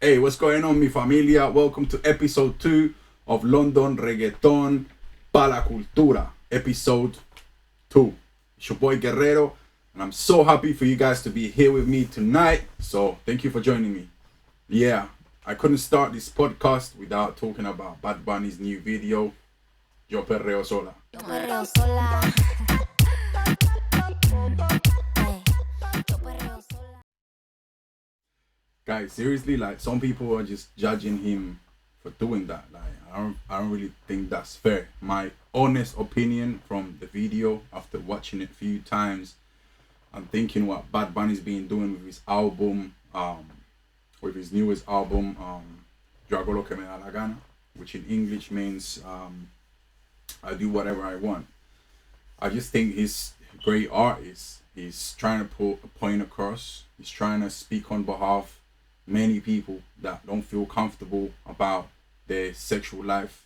Hey, what's going on, mi familia? Welcome to episode 2 of London Reggaeton Pa la Cultura. Episode 2. It's your boy Guerrero, and I'm so happy for you guys to be here with me tonight. So, thank you for joining me. Yeah, I couldn't start this podcast without talking about Bad Bunny's new video, Yo Perreo Sola. Yo Perreo Sola. Yo Perreo Sola. Guys, seriously, like some people are just judging him for doing that. Like I don't really think that's fair. My honest opinion from the video after watching it a few times, I'm thinking what Bad Bunny's been doing with his album, with his newest album, Yo Hago Lo Que Me Da La Gana, which in English means I do whatever I want. I just think he's a great artist. He's trying to put a point across. He's trying to speak on behalf many people that don't feel comfortable about their sexual life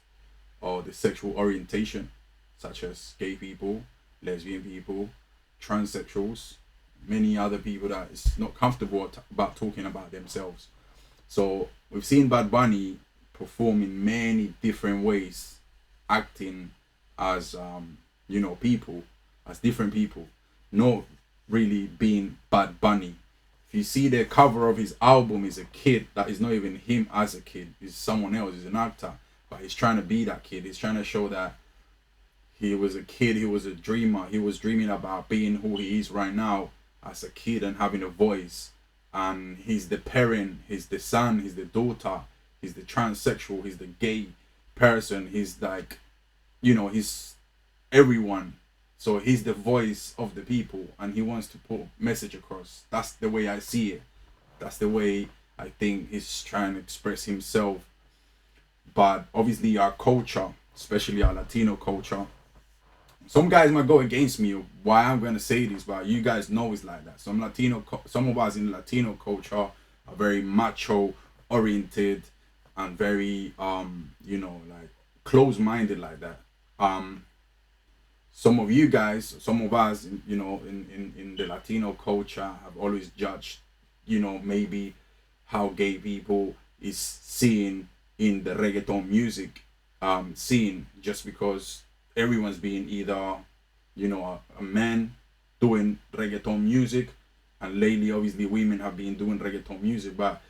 or the sexual orientation, such as gay people, lesbian people, transsexuals, many other people that is not comfortable about talking about themselves. So we've seen Bad Bunny perform in many different ways, acting as people, as different people, not really being Bad Bunny. If you see the cover of his album, is a kid that is not even him as a kid, he's someone else, he's an actor, but he's trying to be that kid. He's trying to show that he was a kid, he was a dreamer, he was dreaming about being who he is right now as a kid and having a voice. And he's the parent, he's the son, he's the daughter, he's the transsexual, he's the gay person, he's like, he's everyone. So he's the voice of the people and he wants to put a message across. That's the way I see it. That's the way I think he's trying to express himself. But obviously our culture, especially our Latino culture, some guys might go against me why I'm going to say this, but you guys know it's like that. Some of us in Latino culture are very macho oriented and very like close-minded like that. Some of you guys, some of us, in the Latino culture have always judged, maybe how gay people is seen in the reggaeton music scene, just because everyone's being either, a man doing reggaeton music, and lately obviously women have been doing reggaeton music, but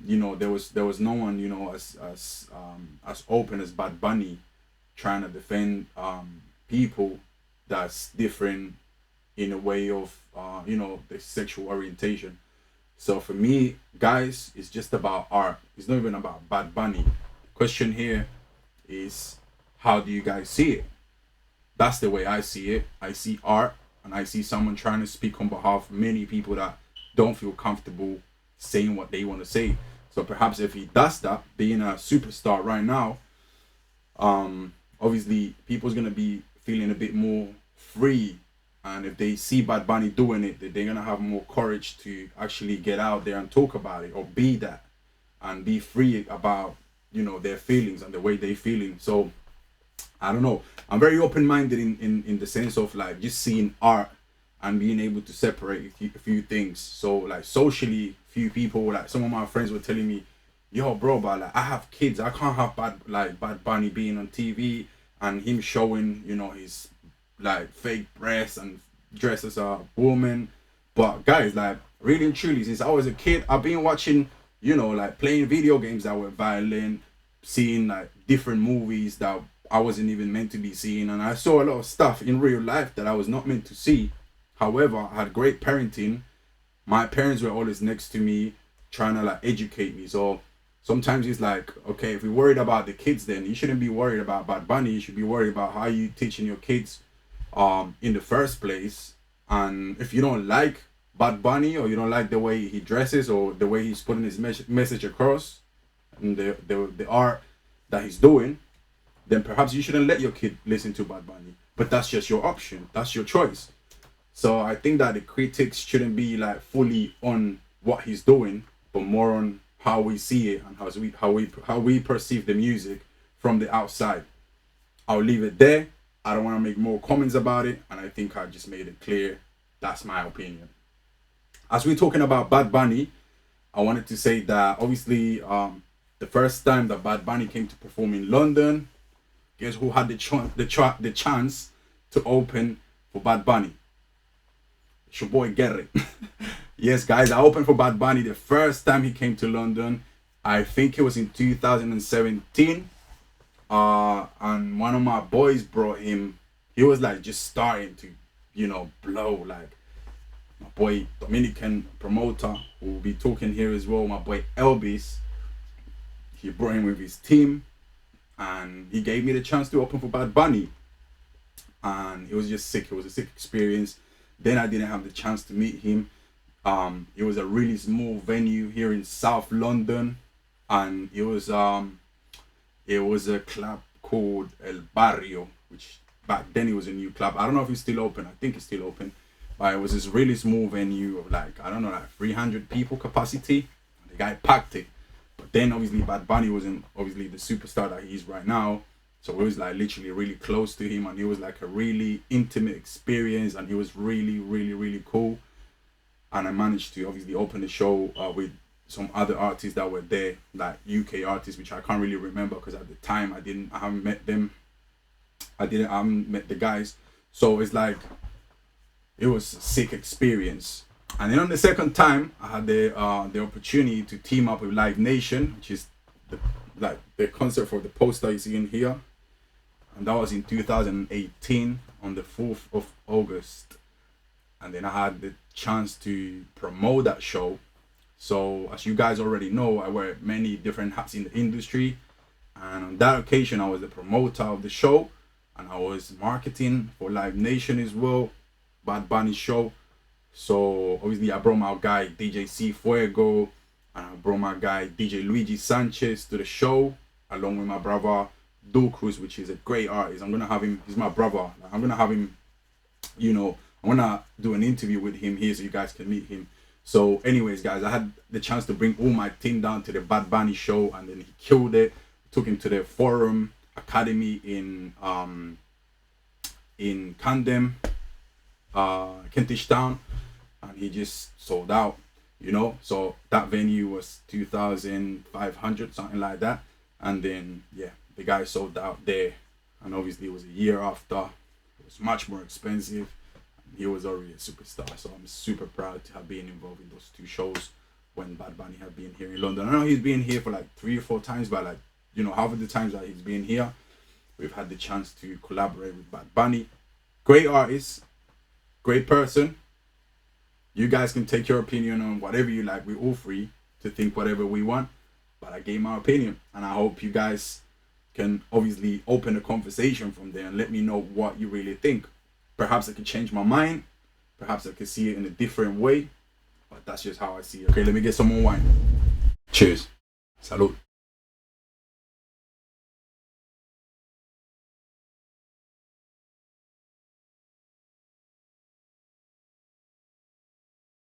there was no one, as open as Bad Bunny trying to defend people that's different in a way of the sexual orientation. So for me, guys, it's just about art. It's not even about Bad Bunny. The question here is, how do you guys see it? That's the way I see it. I see art, and I see someone trying to speak on behalf of many people that don't feel comfortable saying what they want to say. So perhaps if he does that, being a superstar right now, obviously people's gonna be feeling a bit more free, and if they see Bad Bunny doing it, they're gonna have more courage to actually get out there and talk about it or be that and be free about their feelings and the way they feeling. So I don't know, I'm very open-minded in the sense of like just seeing art and being able to separate a few things. So like socially, few people, like some of my friends were telling me, yo bro, but like I have kids, I can't have Bad Bunny being on TV and him showing his like fake breasts and dress as a woman. But guys, like really and truly, since I was a kid, I've been watching like playing video games that were violent, seeing like different movies that I wasn't even meant to be seeing, and I saw a lot of stuff in real life that I was not meant to see. However, I had great parenting. My parents were always next to me trying to like educate me. So sometimes it's like, okay, if you're worried about the kids, then you shouldn't be worried about Bad Bunny. You should be worried about how you teaching your kids in the first place. And if you don't like Bad Bunny, or you don't like the way he dresses or the way he's putting his message across and the art that he's doing, then perhaps you shouldn't let your kid listen to Bad Bunny. But that's just your option. That's your choice. So I think that the critics shouldn't be like fully on what he's doing, but more on how we see it and how we perceive the music from the outside. I'll leave it there. I don't want to make more comments about it, and I think I just made it clear. That's my opinion. As we're talking about Bad Bunny, I wanted to say that obviously the first time that Bad Bunny came to perform in London, guess who had the chance to open for Bad Bunny? It's your boy Guerrero. Yes, guys, I opened for Bad Bunny the first time he came to London. I think it was in 2017. And one of my boys brought him. He was like just starting to, blow. Like my boy Dominican promoter, who will be talking here as well. My boy Elvis. He brought him with his team, and he gave me the chance to open for Bad Bunny. And it was just sick. It was a sick experience. Then I didn't have the chance to meet him. It was a really small venue here in South London, and it was a club called El Barrio, which back then it was a new club. I don't know if it's still open. I think it's still open, but it was this really small venue of like 300 people capacity. The guy packed it, but then obviously Bad Bunny wasn't obviously the superstar that he is right now. So it was like literally really close to him, and it was like a really intimate experience, and he was really, really, really cool. And I managed to obviously open the show with some other artists that were there, like UK artists, which I can't really remember because at the time I haven't met them. I haven't met the guys. So it's like, it was a sick experience. And then on the second time, I had the opportunity to team up with Live Nation, which is the concert for the poster you see in here. And that was in 2018 on the 4th of August. And then I had the chance to promote that show. So as you guys already know, I wear many different hats in the industry. And on that occasion, I was the promoter of the show. And I was marketing for Live Nation as well, Bad Bunny show. So obviously I brought my guy DJ C Fuego, and I brought my guy DJ Luigi Sanchez to the show, along with my brother Cruz, which is a great artist. I'm gonna have him, he's my brother. I'm gonna have him, I'm gonna do an interview with him here so you guys can meet him. So anyways, guys, I had the chance to bring all my team down to the Bad Bunny show, and then he killed it. Took him to the Forum Academy in Camden, Kentish Town, and he just sold out, So that venue was 2,500, something like that. And then the guy sold out there, and obviously it was a year after. It was much more expensive. He was already a superstar, so I'm super proud to have been involved in those two shows when Bad Bunny had been here in London. I know he's been here for like 3 or 4 times, but half of the times that he's been here, we've had the chance to collaborate with Bad Bunny. Great artist, great person. You guys can take your opinion on whatever you like. We're all free to think whatever we want, but I gave my opinion, and I hope you guys can obviously open a conversation from there and let me know what you really think. Perhaps I could change my mind. Perhaps I could see it in a different way. But that's just how I see it. Okay, let me get some more wine. Cheers. Salud.